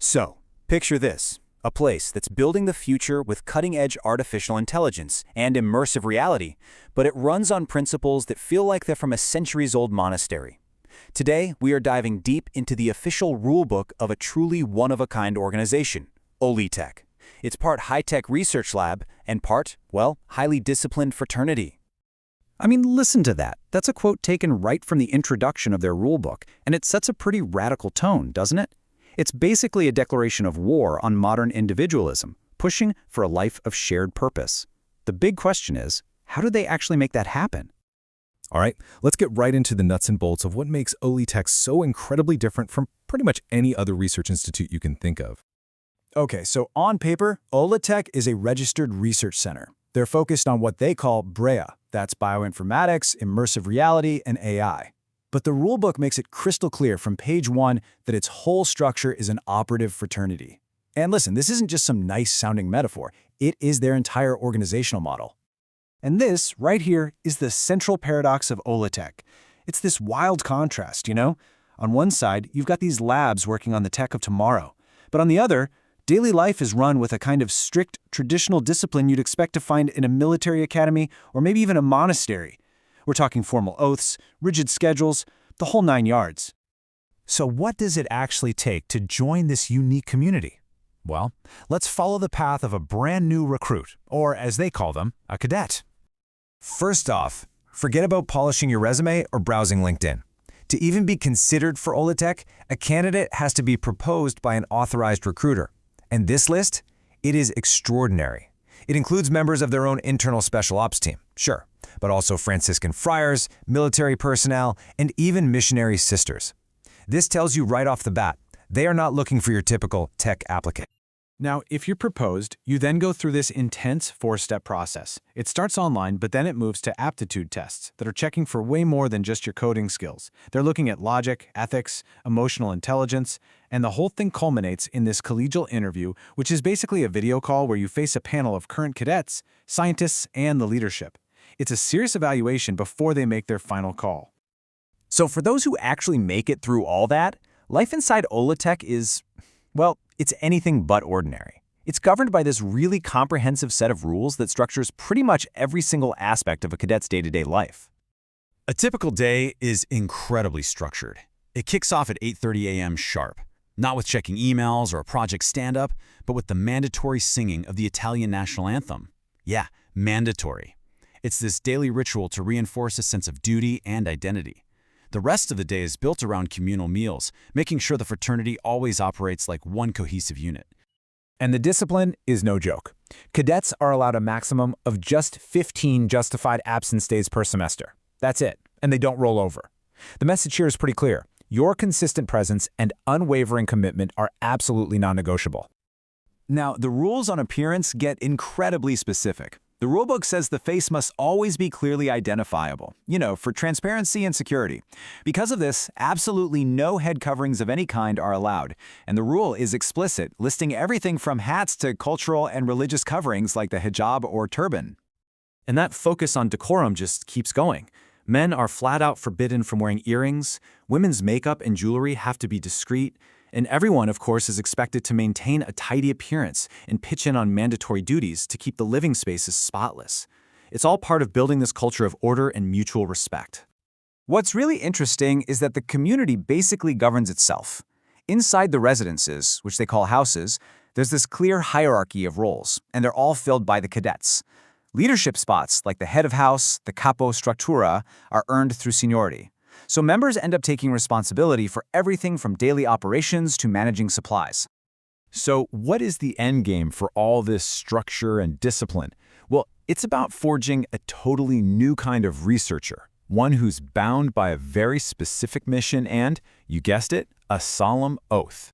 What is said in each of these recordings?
So, picture this, a place that's building the future with cutting-edge artificial intelligence and immersive reality, but it runs on principles that feel like they're from a centuries-old monastery. Today, we are diving deep into the official rulebook of a truly one-of-a-kind organization, Olitec. It's part high-tech research lab and part, well, highly disciplined fraternity. I mean, listen to that. That's a quote taken right from the introduction of their rulebook, and it sets a pretty radical tone, doesn't it? It's basically a declaration of war on modern individualism, pushing for a life of shared purpose. The big question is, how do they actually make that happen? All right, let's get right into the nuts and bolts of what makes Olitec so incredibly different from pretty much any other research institute you can think of. Okay, so on paper, Olitec is a registered research center. They're focused on what they call BREA. That's bioinformatics, immersive reality, and AI. But the rulebook makes it crystal clear from page 1 that its whole structure is an operative fraternity. And listen, this isn't just some nice-sounding metaphor. It is their entire organizational model. And this, right here, is the central paradox of Olitec. It's this wild contrast, you know? On one side, you've got these labs working on the tech of tomorrow. But on the other, daily life is run with a kind of strict, traditional discipline you'd expect to find in a military academy or maybe even a monastery. We're talking formal oaths, rigid schedules, the whole 9 yards. So what does it actually take to join this unique community? Well, let's follow the path of a brand new recruit, or as they call them, a cadet. First off, forget about polishing your resume or browsing LinkedIn. To even be considered for Olitec, a candidate has to be proposed by an authorized recruiter. And this list, it is extraordinary. It includes members of their own internal special ops team, sure, but also Franciscan friars, military personnel, and even missionary sisters. This tells you right off the bat, they are not looking for your typical tech applicant. Now, if you're proposed, you then go through this intense 4-step process. It starts online, but then it moves to aptitude tests that are checking for way more than just your coding skills. They're looking at logic, ethics, emotional intelligence, and the whole thing culminates in this collegial interview, which is basically a video call where you face a panel of current cadets, scientists, and the leadership. It's a serious evaluation before they make their final call. So for those who actually make it through all that, life inside Olitec is, well, it's anything but ordinary. It's governed by this really comprehensive set of rules that structures pretty much every single aspect of a cadet's day-to-day life. A typical day is incredibly structured. It kicks off at 8:30 a.m. sharp, not with checking emails or a project stand-up, but with the mandatory singing of the Italian national anthem. Yeah, mandatory. It's this daily ritual to reinforce a sense of duty and identity. The rest of the day is built around communal meals, making sure the fraternity always operates like one cohesive unit. And the discipline is no joke. Cadets are allowed a maximum of just 15 justified absence days per semester. That's it, and they don't roll over. The message here is pretty clear. Your consistent presence and unwavering commitment are absolutely non-negotiable. Now, the rules on appearance get incredibly specific. The rulebook says the face must always be clearly identifiable, for transparency and security. Because of this, absolutely no head coverings of any kind are allowed, and the rule is explicit, listing everything from hats to cultural and religious coverings like the hijab or turban. And that focus on decorum just keeps going. Men are flat out forbidden from wearing earrings, women's makeup and jewelry have to be discreet, and everyone, of course, is expected to maintain a tidy appearance and pitch in on mandatory duties to keep the living spaces spotless. It's all part of building this culture of order and mutual respect. What's really interesting is that the community basically governs itself. Inside the residences, which they call houses, there's this clear hierarchy of roles, and they're all filled by the cadets. Leadership spots, like the head of house, the capo struttura, are earned through seniority. So members end up taking responsibility for everything from daily operations to managing supplies. So what is the end game for all this structure and discipline? Well, it's about forging a totally new kind of researcher, one who's bound by a very specific mission and, you guessed it, a solemn oath.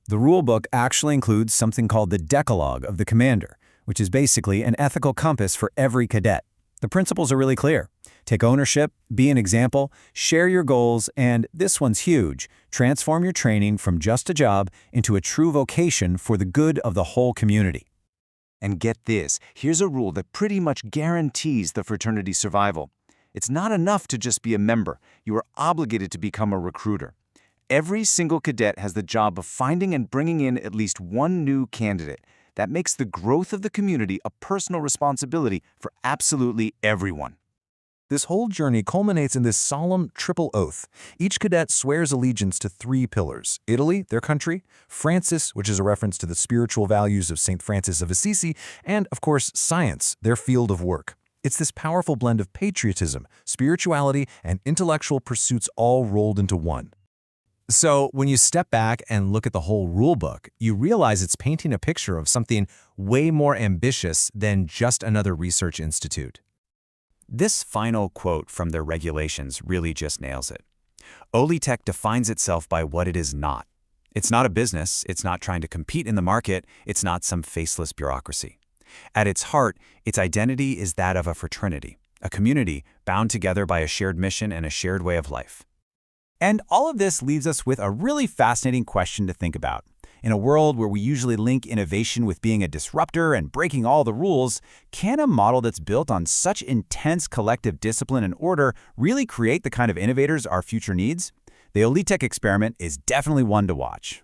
The rulebook actually includes something called the Decalogue of the Commander, which is basically an ethical compass for every cadet. The principles are really clear. Take ownership, be an example, share your goals, and this one's huge, transform your training from just a job into a true vocation for the good of the whole community. And get this, here's a rule that pretty much guarantees the fraternity's survival. It's not enough to just be a member. You are obligated to become a recruiter. Every single cadet has the job of finding and bringing in at least one new candidate. That makes the growth of the community a personal responsibility for absolutely everyone. This whole journey culminates in this solemn triple oath. Each cadet swears allegiance to three pillars: Italy, their country; Francis, which is a reference to the spiritual values of St. Francis of Assisi; and, of course, science, their field of work. It's this powerful blend of patriotism, spirituality, and intellectual pursuits all rolled into one. So when you step back and look at the whole rulebook, you realize it's painting a picture of something way more ambitious than just another research institute. This final quote from their regulations really just nails it. Olitec defines itself by what it is not. It's not a business, it's not trying to compete in the market, it's not some faceless bureaucracy. At its heart, its identity is that of a fraternity, a community bound together by a shared mission and a shared way of life. And all of this leaves us with a really fascinating question to think about. In a world where we usually link innovation with being a disruptor and breaking all the rules, can a model that's built on such intense collective discipline and order really create the kind of innovators our future needs? The Olitec experiment is definitely one to watch.